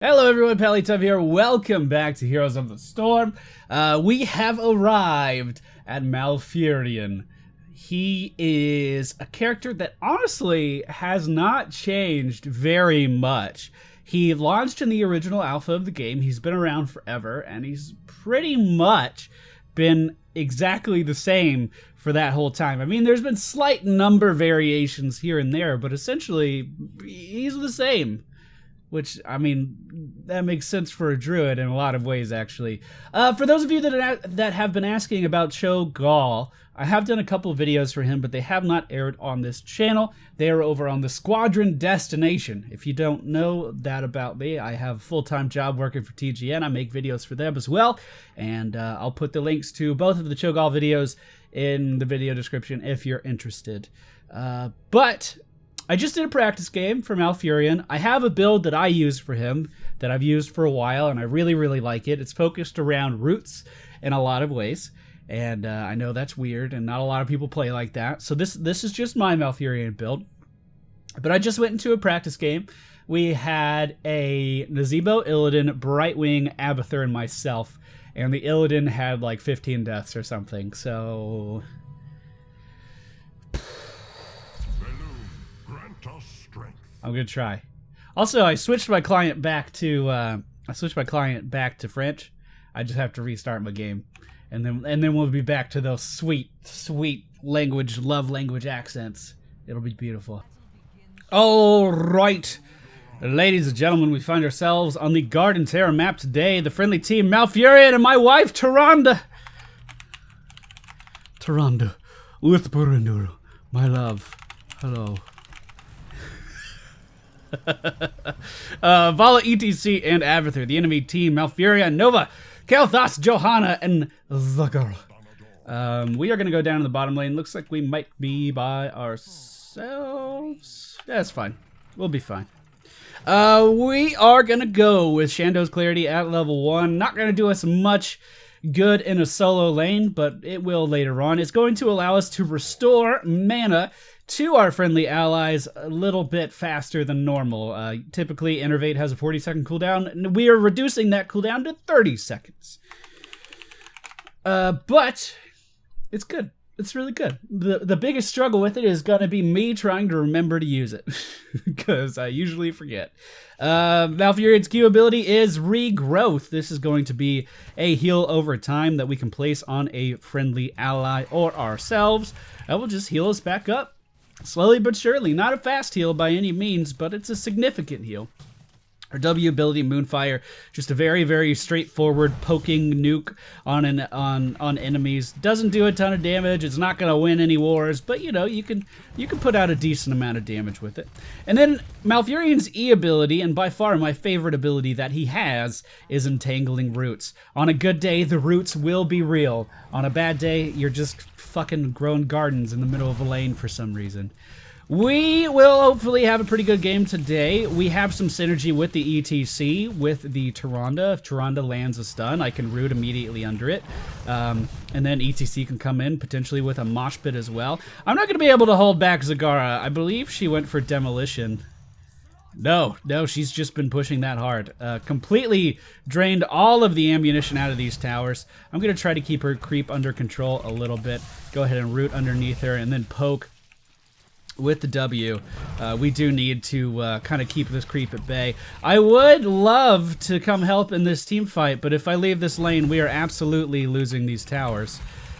Hello everyone, MFPallytime here. Welcome back to Heroes of the Storm. We have arrived at Malfurion. He is a character that honestly has not changed very much. He launched in the original alpha of the game. He's been around forever, and he's pretty much been exactly the same for that whole time. I mean, there's been slight number variations here and there, but essentially, he's the same. Which, I mean, that makes sense for a druid in a lot of ways, actually. For those of you that have been asking about Cho'Gall, I have done a couple of videos for him, but they have not aired on this channel. They are over on the Squadron Destination. If you don't know that about me, I have a full-time job working for TGN. I make videos for them as well, and I'll put the links to both of the Cho'Gall videos in the video description if you're interested. But I just did a practice game for Malfurion. I have a build that I use for him that I've used for a while, and I really, really like it. It's focused around roots in a lot of ways, and I know that's weird, and not a lot of people play like that. So this is just my Malfurion build. But I just went into a practice game. We had a Nazebo, Illidan, Brightwing, Abathur, and myself, and the Illidan had like 15 deaths or something, so I'm gonna try. Also, I switched my client back to French. I just have to restart my game, and then we'll be back to those sweet love language accents. It'll be beautiful. All right, ladies and gentlemen, we find ourselves on the Garden Terra map today. The friendly team Malfurion and my wife Tyrande. Tyrande, with my love. Hello. Vala, ETC, and Abathur. The enemy team, Malfurion, Nova, Kael'thas, Johanna, and Zagara. We are going to go down in the bottom lane. Looks like we might be by ourselves. That's fine. We'll be fine. We are going to go with Shando's Clarity at level 1. Not going to do us much good in a solo lane, but it will later on. It's going to allow us to restore mana to our friendly allies a little bit faster than normal. Typically, Innervate has a 40-second cooldown, and we are reducing that cooldown to 30 seconds. But it's good. It's really good. The biggest struggle with it is going to be me trying to remember to use it, because I usually forget. Malfurion's Q ability is Regrowth. This is going to be a heal over time that we can place on a friendly ally or ourselves. That will just heal us back up. Slowly but surely. Not a fast heal by any means, but it's a significant heal. Our W ability, Moonfire, just a very, very straightforward poking nuke on enemies. Doesn't do a ton of damage. It's not going to win any wars, but you know, you can put out a decent amount of damage with it. And then Malfurion's E ability, and by far my favorite ability that he has, is Entangling Roots. On a good day, the roots will be real. On a bad day, you're just fucking growing gardens in the middle of a lane for some reason. We will hopefully have a pretty good game today. We have some synergy with the ETC, with the Tyrande. If Tyrande lands a stun, I can root immediately under it. And then ETC can come in, potentially with a mosh pit as well. I'm not going to be able to hold back Zagara. I believe she went for Demolition. No, she's just been pushing that hard. Completely drained all of the ammunition out of these towers. I'm going to try to keep her creep under control a little bit. Go ahead and root underneath her and then poke with the W. We do need to kind of keep this creep at bay. I would love to come help in this team fight, but if I leave this lane, we are absolutely losing these towers.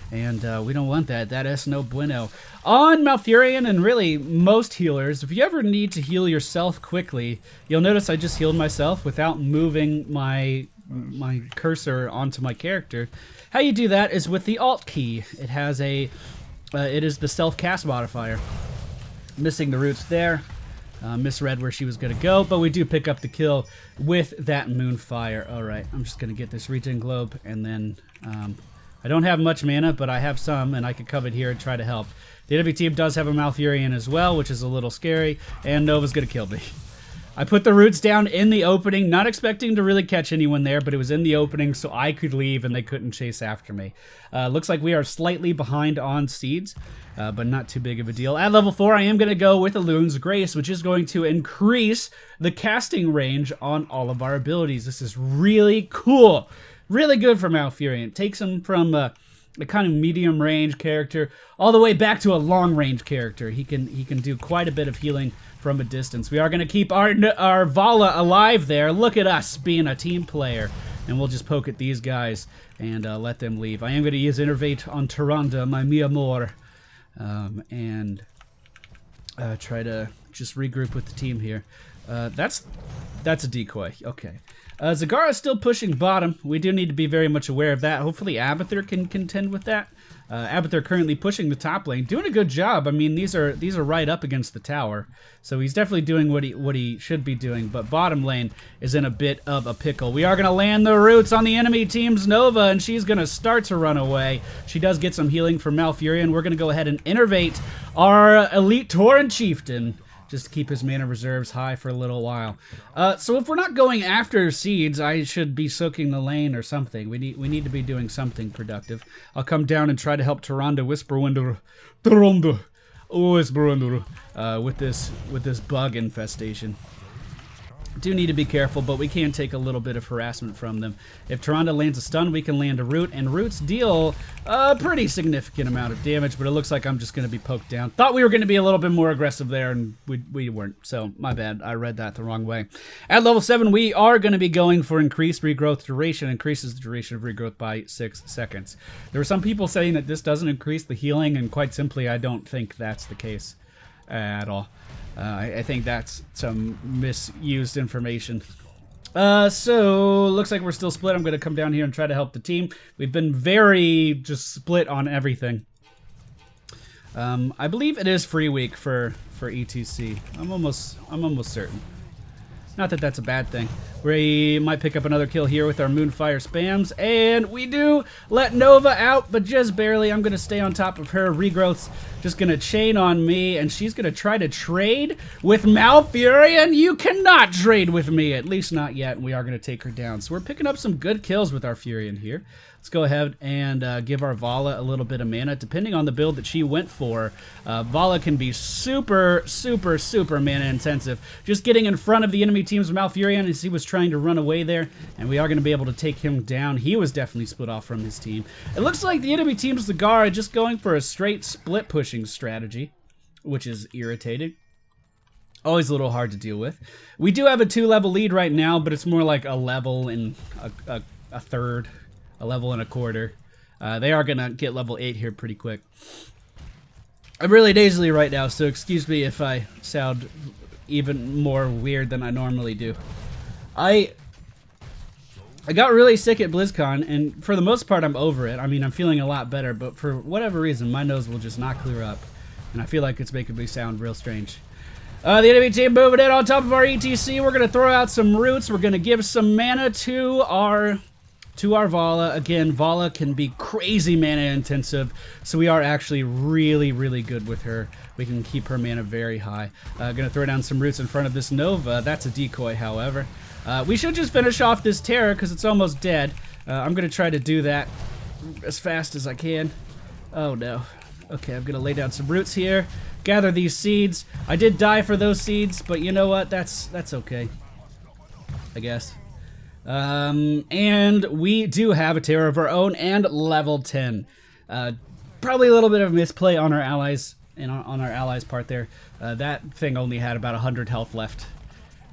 And we don't want that. That is no bueno. On Malfurion, and really most healers, if you ever need to heal yourself quickly, you'll notice I just healed myself without moving my cursor onto my character. How you do that is with the Alt key. It has a, it is the self-cast modifier. Missing the roots there. Misread where she was going to go, but we do pick up the kill with that Moonfire. All right, I'm just going to get this Regen Globe, and then I don't have much mana, but I have some, and I can come in here and try to help. The enemy team does have a Malfurion as well, which is a little scary, and Nova's going to kill me. I put the roots down in the opening, not expecting to really catch anyone there, but it was in the opening so I could leave and they couldn't chase after me. Looks like we are slightly behind on seeds, but not too big of a deal. At level 4, I am going to go with Elune's Grace, which is going to increase the casting range on all of our abilities. This is really cool. Really good for Malfurion. Takes him from a kind of medium range character all the way back to a long range character. He can do quite a bit of healing from a distance. We are going to keep our Vala alive there. Look at us being a team player. And we'll just poke at these guys and let them leave. I am going to use Innervate on Tyrande, my mi amor. And try to just regroup with the team here. That's a decoy. Okay. Zagara's still pushing bottom. We do need to be very much aware of that. Hopefully Abathur can contend with that. Abathur currently pushing the top lane, doing a good job. I mean, these are right up against the tower, so he's definitely doing what he should be doing. But bottom lane is in a bit of a pickle. We are going to land the roots on the enemy team's Nova, and she's going to start to run away. She does get some healing from Malfurion. We're going to go ahead and innervate our elite Tauren chieftain, just to keep his mana reserves high for a little while. So if we're not going after seeds, I should be soaking the lane or something. We need to be doing something productive. I'll come down and try to help Tyrande Whisperwinder, with this bug infestation. Do need to be careful, but we can take a little bit of harassment from them. If Tyrande lands a stun, we can land a root, and roots deal a pretty significant amount of damage, but it looks like I'm just going to be poked down. Thought we were going to be a little bit more aggressive there, and we weren't, so my bad. I read that the wrong way. At level 7, we are going to be going for increased regrowth duration. Increases the duration of regrowth by 6 seconds. There were some people saying that this doesn't increase the healing, and quite simply, I don't think that's the case at all. I think that's some misused information. So, looks like we're still split. I'm going to come down here and try to help the team. We've been very just split on everything. I believe it is free week for ETC. I'm almost certain. Not that that's a bad thing. We might pick up another kill here with our Moonfire spams, and we do let Nova out, but just barely. I'm going to stay on top of her. Regrowth's just going to chain on me, and she's going to try to trade with Malfurion. You cannot trade with me, at least not yet, and we are going to take her down. So we're picking up some good kills with our Furion here. Let's go ahead and give our Vala a little bit of mana. Depending on the build that she went for, Vala can be super mana intensive. Just getting in front of the enemy team's Malfurion as he was trying to run away there, and we are going to be able to take him down. He was definitely split off from his team. It looks like the enemy team's Zagara just going for a straight split pushing strategy, which is irritating. Always a little hard to deal with. We do have a 2-level lead right now, but it's more like a level and a third. A level and a quarter. They are going to get level 8 here pretty quick. I'm really nasally right now, so excuse me if I sound even more weird than I normally do. I got really sick at BlizzCon, and for the most part, I'm over it. I mean, I'm feeling a lot better, but for whatever reason, my nose will just not clear up, and I feel like it's making me sound real strange. The enemy team moving in on top of our ETC. We're going to throw out some roots. We're going to give some mana to our Vala. Again, Vala can be crazy mana intensive, so we are actually really good with her. We can keep her mana very high. Gonna throw down some roots in front of this Nova. That's a decoy, however. We should just finish off this Terror because it's almost dead. I'm gonna try to do that as fast as I can. Oh no. Okay, I'm gonna lay down some roots here. Gather these seeds. I did die for those seeds, but you know what? That's okay, I guess. And we do have a Terror of our own and level 10. Probably a little bit of misplay on our allies and on our allies' part there. That thing only had about 100 health left.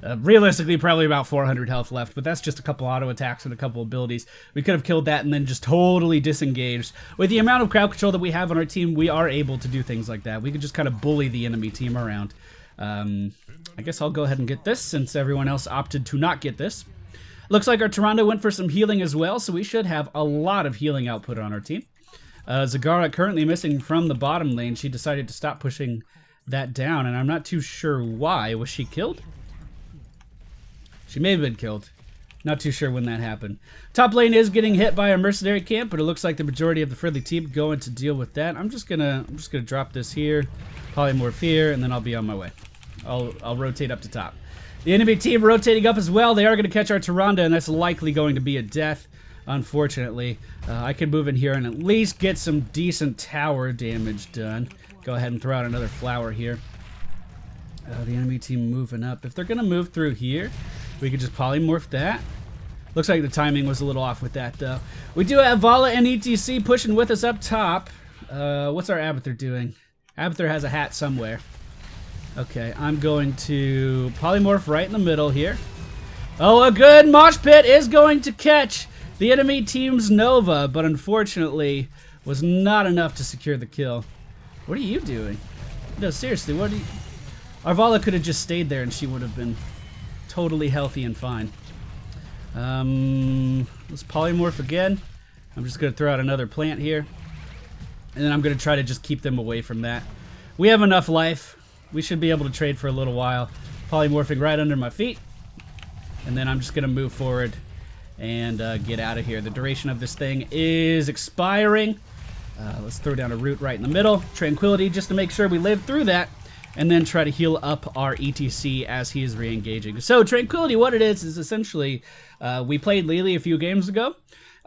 Realistically, probably about 400 health left, but that's just a couple auto attacks and a couple abilities. We could have killed that and then just totally disengaged. With the amount of crowd control that we have on our team, we are able to do things like that. We could just kind of bully the enemy team around. I guess I'll go ahead and get this since everyone else opted to not get this. Looks like our Tyrande went for some healing as well, so we should have a lot of healing output on our team. Zagara currently missing from the bottom lane. She decided to stop pushing that down, and I'm not too sure why. Was she killed? She may have been killed. Not too sure when that happened. Top lane is getting hit by a mercenary camp, but it looks like the majority of the friendly team going to deal with that. I'm just gonna drop this here, polymorph here, and then I'll be on my way. I'll rotate up to top. The enemy team rotating up as well. They are going to catch our Tyrande, and that's likely going to be a death, unfortunately. I could move in here and at least get some decent tower damage done. Go ahead and throw out another flower here. The enemy team moving up. If they're going to move through here, we could just polymorph that. Looks like the timing was a little off with that, though. We do have Vala and ETC pushing with us up top. What's our Abathur doing? Abathur has a hat somewhere. Okay, I'm going to polymorph right in the middle here. Oh, a good mosh pit is going to catch the enemy team's Nova, but unfortunately was not enough to secure the kill. What are you doing? No, seriously, what are you... Our Vala could have just stayed there and she would have been totally healthy and fine. Let's polymorph again. I'm just going to throw out another plant here. And then I'm going to try to just keep them away from that. We have enough life. We should be able to trade for a little while. Polymorphing right under my feet. And then I'm just going to move forward and get out of here. The duration of this thing is expiring. Let's throw down a root right in the middle. Tranquility just to make sure we live through that. And then try to heal up our ETC as he is re-engaging. So Tranquility, what it is essentially, we played Lily a few games ago.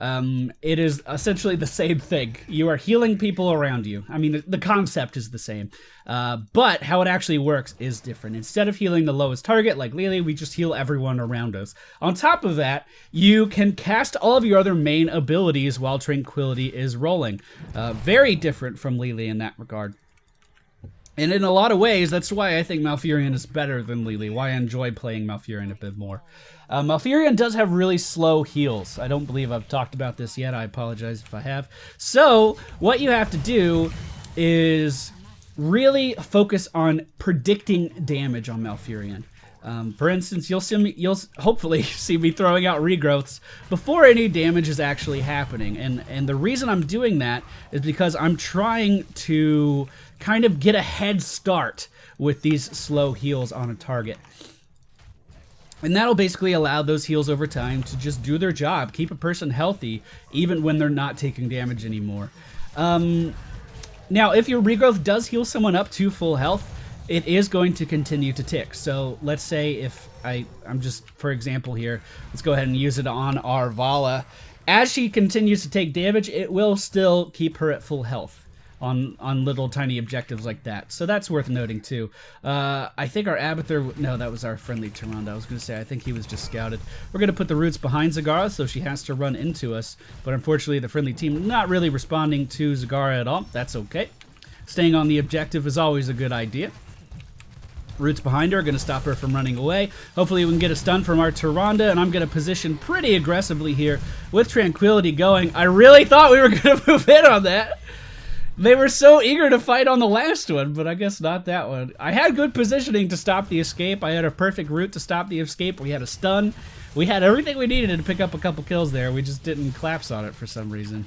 It is essentially the same thing. You are healing people around you. I mean, the concept is the same. But how it actually works is different. Instead of healing the lowest target like Lily, we just heal everyone around us. On top of that, you can cast all of your other main abilities while Tranquility is rolling. Very different from Lily in that regard. And in a lot of ways, that's why I think Malfurion is better than Lily, why I enjoy playing Malfurion a bit more. Malfurion does have really slow heals. I don't believe I've talked about this yet. I apologize if I have. So, what you have to do is really focus on predicting damage on Malfurion. For instance, you'll hopefully see me throwing out regrowths before any damage is actually happening. And the reason I'm doing that is because I'm trying to kind of get a head start with these slow heals on a target. And that'll basically allow those heals over time to just do their job, keep a person healthy, even when they're not taking damage anymore. Now, if your regrowth does heal someone up to full health, it is going to continue to tick. So let's say if I'm just, for example here, let's go ahead and use it on our Vala. As she continues to take damage, it will still keep her at full health on little tiny objectives like that. So that's worth noting too. I think our Abathur, no, that was our friendly Tyrande. I was going to say, I think he was just scouted. We're going to put the roots behind Zagara, so she has to run into us. But unfortunately, the friendly team not really responding to Zagara at all. That's okay. Staying on the objective is always a good idea. Roots behind her are going to stop her from running away. Hopefully we can get a stun from our Tyrande, and I'm going to position pretty aggressively here with Tranquility going. I really thought we were going to move in on that. They were so eager to fight on the last one, but I guess not that one. I had good positioning to stop the escape. I had a perfect route to stop the escape. We had a stun. We had everything we needed to pick up a couple kills there. We just didn't collapse on it for some reason.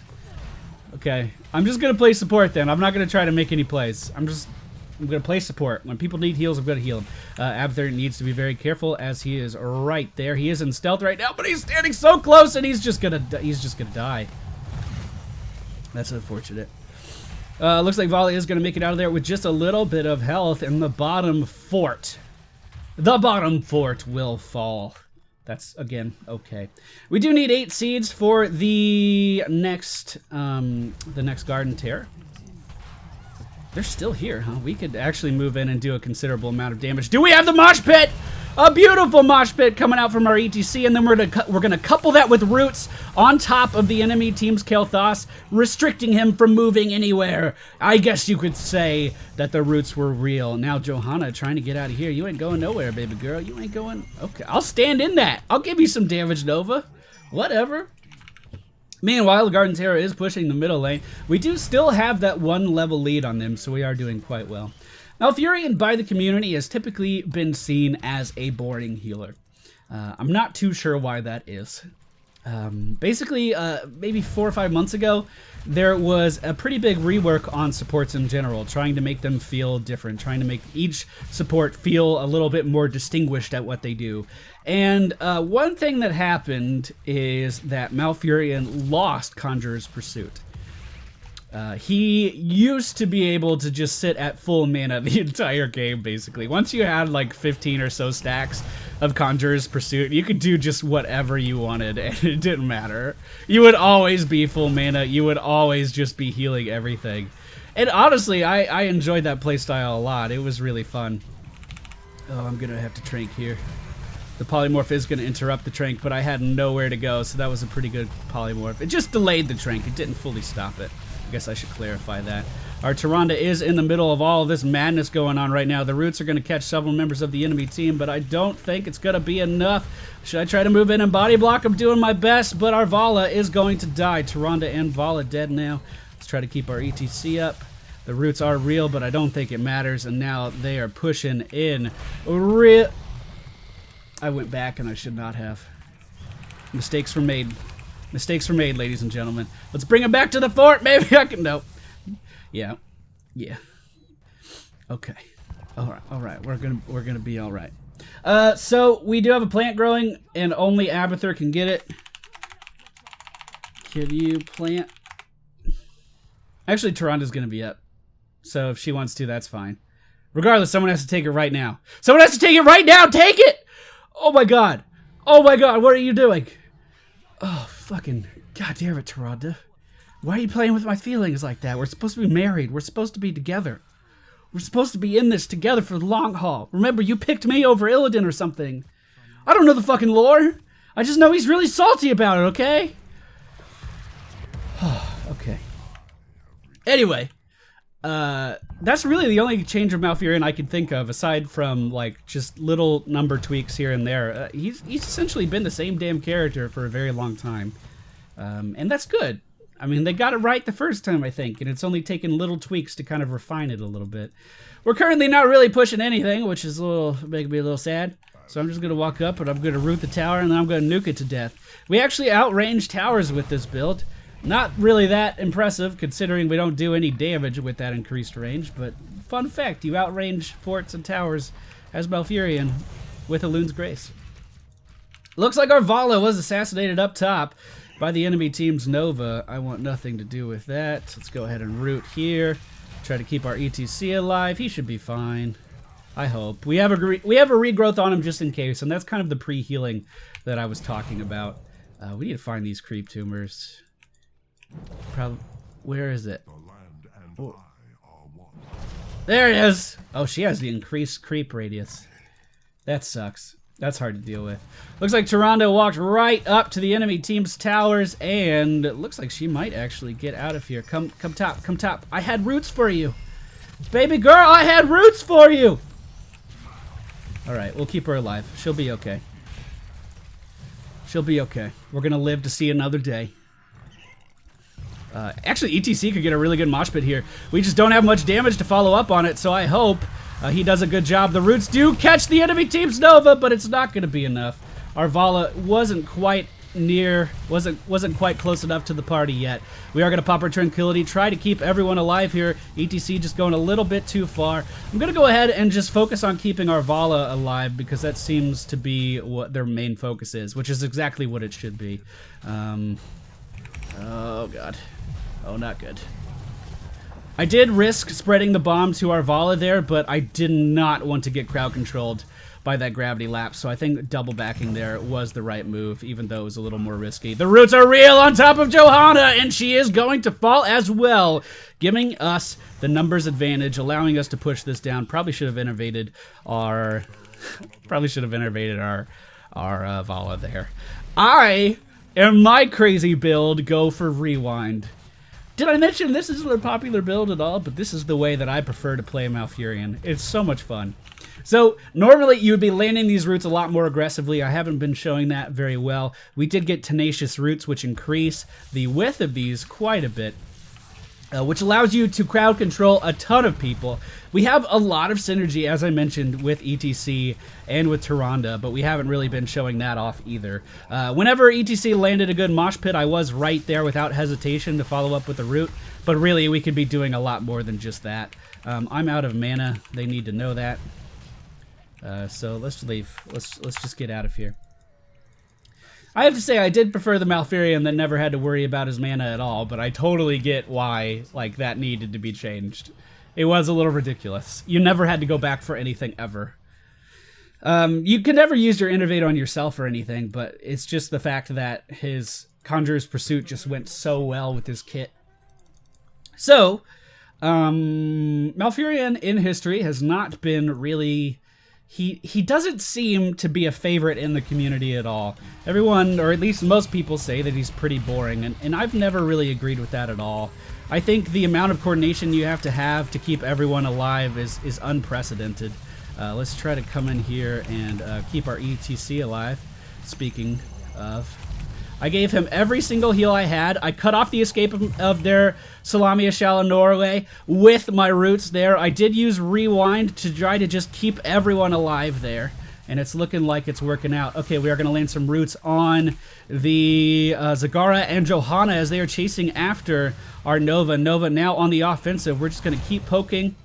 Okay, I'm just going to play support then. I'm not going to try to make any plays. I'm going to play support. When people need heals, I'm going to heal them. Abathur needs to be very careful as he is right there. He is in stealth right now, but he's standing so close and he's just going to die. That's unfortunate. Looks like Volley is going to make it out of there with just a little bit of health in the bottom fort. The bottom fort will fall. That's, again, okay. We do need 8 seeds for the next Garden Tear. They're still here, huh? We could actually move in and do a considerable amount of damage. Do we have the mosh pit? A beautiful mosh pit coming out from our ETC, and then we're gonna couple that with roots on top of the enemy team's Kael'thas, restricting him from moving anywhere. I guess you could say that the roots were real. Now Johanna trying to get out of here. You ain't going nowhere, baby girl. You ain't going. Okay, I'll stand in that. I'll give you some damage, Nova. Whatever. Meanwhile, the Garden Terror is pushing the middle lane. We do still have that 1 level lead on them, so we are doing quite well. Malfurion by the community has typically been seen as a boring healer. I'm not too sure why that is. Basically, maybe 4 or 5 months ago, there was a pretty big rework on supports in general, trying to make them feel different, trying to make each support feel a little bit more distinguished at what they do. And one thing that happened is that Malfurion lost Conjurer's Pursuit. He used to be able to just sit at full mana the entire game, basically. Once you had like 15 or so stacks of Conjurer's Pursuit, you could do just whatever you wanted, and it didn't matter. You would always be full mana. You would always just be healing everything. And honestly, I enjoyed that playstyle a lot. It was really fun. Oh, I'm gonna have to trank here. The polymorph is gonna interrupt the trank, but I had nowhere to go, so that was a pretty good polymorph. It just delayed the trank. It didn't fully stop it. I guess I should clarify that. Our Tyrande is in the middle of all of this madness going on right now. The roots are going to catch several members of the enemy team, but I don't think it's going to be enough. Should I try to move in and body block? I'm doing my best, but our Vala is going to die. Tyrande and Vala dead now. Let's try to keep our ETC up. The roots are real, but I don't think it matters, and now they are pushing in. I went back, and I should not have. Mistakes were made. Mistakes were made, ladies and gentlemen. Let's bring him back to the fort. Maybe I can. Nope. Yeah. Yeah. Okay. All right. We're gonna be all right. So we do have a plant growing, and only Abathur can get it. Can you plant? Actually, Tyranda's gonna be up. So if she wants to, that's fine. Regardless, someone has to take it right now. Someone has to take it right now. Take it! Oh my god. Oh my god. What are you doing? Oh, fucking goddamn it, Tyrande. Why are you playing with my feelings like that? We're supposed to be married. We're supposed to be together. We're supposed to be in this together for the long haul. Remember, you picked me over Illidan or something. I don't know the fucking lore. I just know he's really salty about it, okay? Okay. Anyway, that's really the only change of Malfurion I can think of, aside from like just little number tweaks here and there. He's essentially been the same damn character for a very long time, and that's good. I mean, they got it right the first time, I think, and it's only taken little tweaks to kind of refine it a little bit. We're currently not really pushing anything, which is making me a little sad. So I'm just gonna walk up and I'm gonna root the tower and then I'm gonna nuke it to death. We actually outrange towers with this build. Not really that impressive, considering we don't do any damage with that increased range, but fun fact, you outrange forts and towers as Malfurion with Elun's Grace. Looks like our Vala was assassinated up top by the enemy team's Nova. I want nothing to do with that. Let's go ahead and root here. Try to keep our ETC alive. He should be fine. I hope. We have a regrowth on him just in case, and that's kind of the pre-healing that I was talking about. We need to find these creep tumors. Probably. Where is it? Oh. There it is. Oh, she has the increased creep radius. That sucks. That's hard to deal with. Looks like Tyrande walked right up to the enemy team's towers, and it looks like she might actually get out of here. Come top, come top. I had roots for you. Baby girl, I had roots for you. All right, we'll keep her alive. She'll be okay. She'll be okay. We're going to live to see another day. Actually, ETC could get a really good mosh pit here. We just don't have much damage to follow up on it, so I hope he does a good job. The roots do catch the enemy team's Nova, but it's not going to be enough. Our Vala wasn't quite quite close enough to the party yet. We are going to pop our Tranquility, try to keep everyone alive here. ETC just going a little bit too far. I'm going to go ahead and just focus on keeping our Vala alive, because that seems to be what their main focus is, which is exactly what it should be. Oh, God. Oh, not good. I did risk spreading the bomb to our Vala there, but I did not want to get crowd controlled by that gravity lapse, so I think double backing there was the right move, even though it was a little more risky. The roots are real on top of Johanna, and she is going to fall as well, giving us the numbers advantage, allowing us to push this down. Probably should have innovated our Vala there. I, in my crazy build, go for rewind. Did I mention this isn't a popular build at all, but this is the way that I prefer to play Malfurion. It's so much fun. So normally you would be landing these roots a lot more aggressively. I haven't been showing that very well. We did get tenacious roots, which increase the width of these quite a bit, which allows you to crowd control a ton of people. We have a lot of synergy, as I mentioned, with ETC and with Tyrande, but we haven't really been showing that off either. Whenever ETC landed a good mosh pit, I was right there without hesitation to follow up with the root, but really we could be doing a lot more than just that. I'm out of mana. They need to know that. So let's leave. Let's just get out of here. I have to say, I did prefer the Malfurion that never had to worry about his mana at all, but I totally get why, like, that needed to be changed. It was a little ridiculous. You never had to go back for anything ever. You can never use your Innervate on yourself or anything, but it's just the fact that his Conjurer's Pursuit just went so well with his kit. So, Malfurion in history has not been really... He doesn't seem to be a favorite in the community at all. Everyone, or at least most people, say that he's pretty boring, and I've never really agreed with that at all. I think the amount of coordination you have to keep everyone alive is unprecedented. Let's try to come in here and keep our ETC alive. Speaking of... I gave him every single heal I had. I cut off the escape of their Salami Ashala Norway with my roots there. I did use Rewind to try to just keep everyone alive there. And it's looking like it's working out. Okay, we are going to land some roots on the Zagara and Johanna as they are chasing after our Nova. Nova now on the offensive. We're just going to keep poking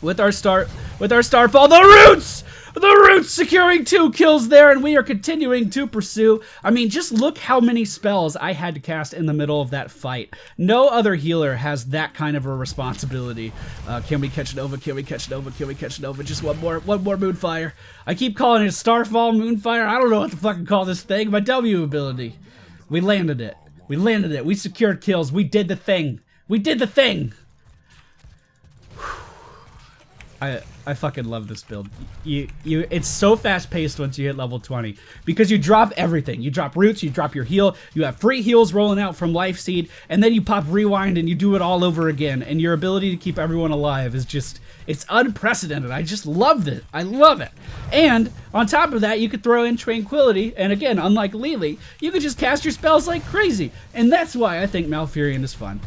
with our Starfall. The roots! The Roots securing 2 kills there, and we are continuing to pursue. I mean, just look how many spells I had to cast in the middle of that fight. No other healer has that kind of a responsibility. Can we catch Nova? Can we catch Nova? Can we catch Nova? Just one more Moonfire. I keep calling it Starfall, Moonfire. I don't know what to fucking call this thing. My W ability. We landed it. We landed it. We secured kills. We did the thing. We did the thing. I fucking love this build. It's so fast-paced once you hit level 20 because you drop everything. You drop roots, you drop your heal, you have free heals rolling out from Life Seed, and then you pop Rewind and you do it all over again. And your ability to keep everyone alive is just, it's unprecedented. I just love it. I love it. And on top of that, you could throw in Tranquility, and again, unlike Lily, you could just cast your spells like crazy. And that's why I think Malfurion is fun.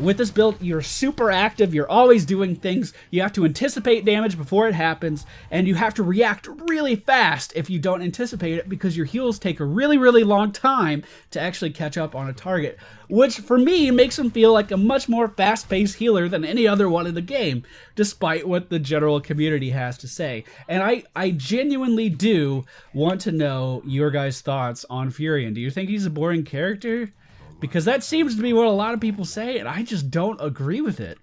With this build, you're super active, you're always doing things, you have to anticipate damage before it happens, and you have to react really fast if you don't anticipate it because your heals take a really, really long time to actually catch up on a target, which for me makes him feel like a much more fast-paced healer than any other one in the game, despite what the general community has to say. And I genuinely do want to know your guys' thoughts on Furion. Do you think he's a boring character? Because that seems to be what a lot of people say, and I just don't agree with it.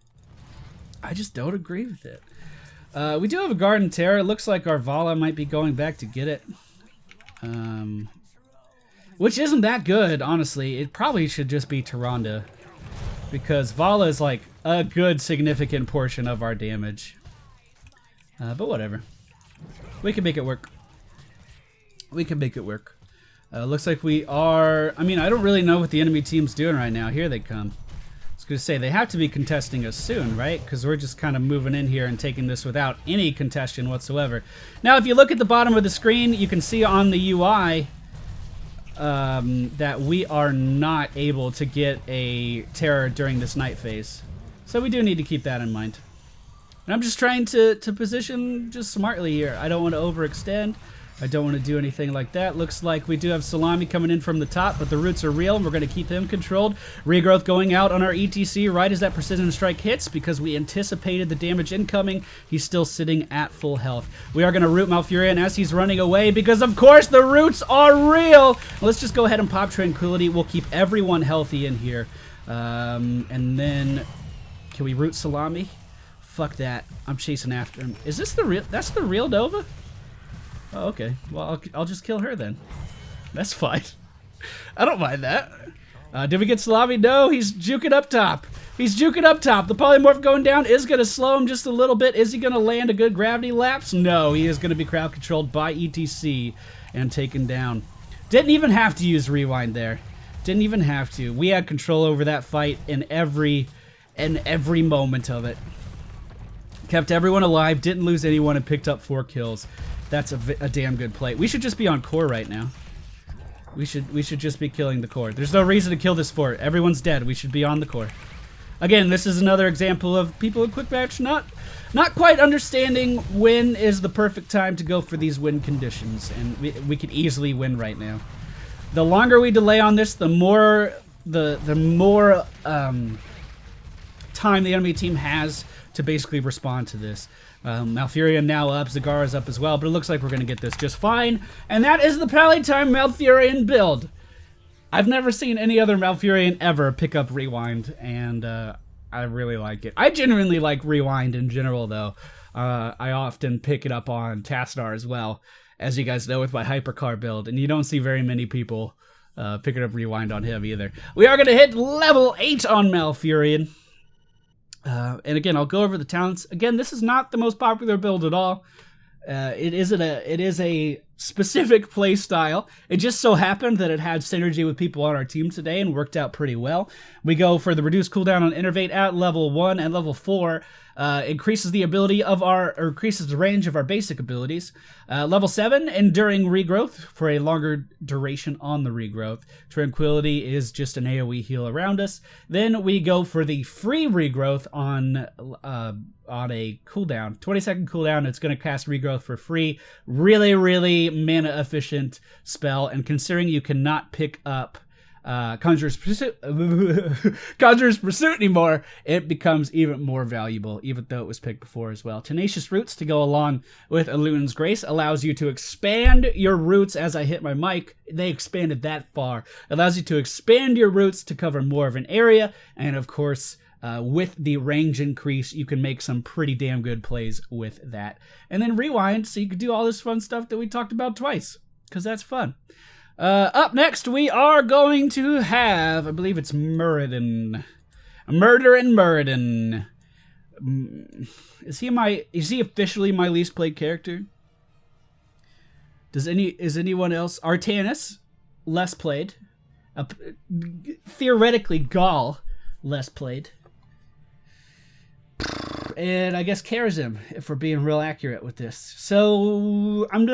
I just don't agree with it. We do have a Garden Terror. It looks like our Vala might be going back to get it. Which isn't that good, honestly. It probably should just be Tyrande. Because Vala is like a good significant portion of our damage. But whatever. We can make it work. We can make it work. Looks like we are... I mean, I don't really know what the enemy team's doing right now. Here they come. I was going to say, they have to be contesting us soon, right? Because we're just kind of moving in here and taking this without any contestation whatsoever. Now, if you look at the bottom of the screen, you can see on the UI that we are not able to get a terror during this night phase. So we do need to keep that in mind. And I'm just trying to position just smartly here. I don't want to overextend. I don't want to do anything like that. Looks like we do have Salami coming in from the top, but the roots are real, and we're going to keep him controlled. Regrowth going out on our ETC right as that Precision Strike hits because we anticipated the damage incoming. He's still sitting at full health. We are going to root Malfurion as he's running away because, of course, the roots are real. Let's just go ahead and pop Tranquility. We'll keep everyone healthy in here. And then, can we root Salami? Fuck that. I'm chasing after him. Is this the real? That's the real Nova? Oh, okay. Well, I'll just kill her then. That's fine. I don't mind that. Did we get Salami? No, he's juking up top. He's juking up top. The polymorph going down is going to slow him just a little bit. Is he going to land a good gravity lapse? No, he is going to be crowd controlled by ETC and taken down. Didn't even have to use Rewind there. Didn't even have to. We had control over that fight in every moment of it. Kept everyone alive, didn't lose anyone, and picked up 4 kills. That's a damn good play. We should just be on core right now. We should just be killing the core. There's no reason to kill this fort. Everyone's dead. We should be on the core. Again, this is another example of people in quick match not quite understanding when is the perfect time to go for these win conditions, and we could easily win right now. The longer we delay on this, the more time the enemy team has to basically respond to this. Malfurion now up, Zagara's up as well, but it looks like we're going to get this just fine. And that is the Pallytime Malfurion build. I've never seen any other Malfurion ever pick up Rewind, and I really like it. I genuinely like Rewind in general, though. I often pick it up on Tastar as well, as you guys know, with my Hypercar build, and you don't see very many people picking up Rewind on him either. We are going to hit level 8 on Malfurion. And again, I'll go over the talents. Again, this is not the most popular build at all. It is a specific play style. It just so happened that it had synergy with people on our team today and worked out pretty well. We go for the reduced cooldown on Innervate at level 1 and level 4. Increases the increases the range of our basic abilities. Level 7, Enduring Regrowth for a longer duration on the regrowth. Tranquility is just an AoE heal around us. Then we go for the free regrowth on a cooldown, 20-second cooldown. It's going to cast regrowth for free. Really, really mana efficient spell. And considering you cannot pick up Conjurer's Pursuit anymore, it becomes even more valuable, even though it was picked before as well. Tenacious Roots to go along with Eluna's Grace allows you to expand your roots. As I hit my mic, they expanded that far. Allows you to expand your roots to cover more of an area, and of course, with the range increase, you can make some pretty damn good plays with that. And then Rewind, so you can do all this fun stuff that we talked about twice, because that's fun. Up next, we are going to have, I believe it's Muradin. Muradin. Is he officially my least played character? Is anyone else? Artanis, less played. Theoretically, Gall, less played. And I guess Karazim, if we're being real accurate with this. So I'm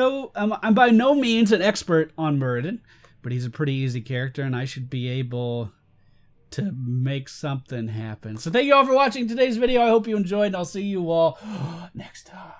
by no means an expert on Muradin, but he's a pretty easy character, and I should be able to make something happen. So thank you all for watching today's video. I hope you enjoyed, and I'll see you all next time.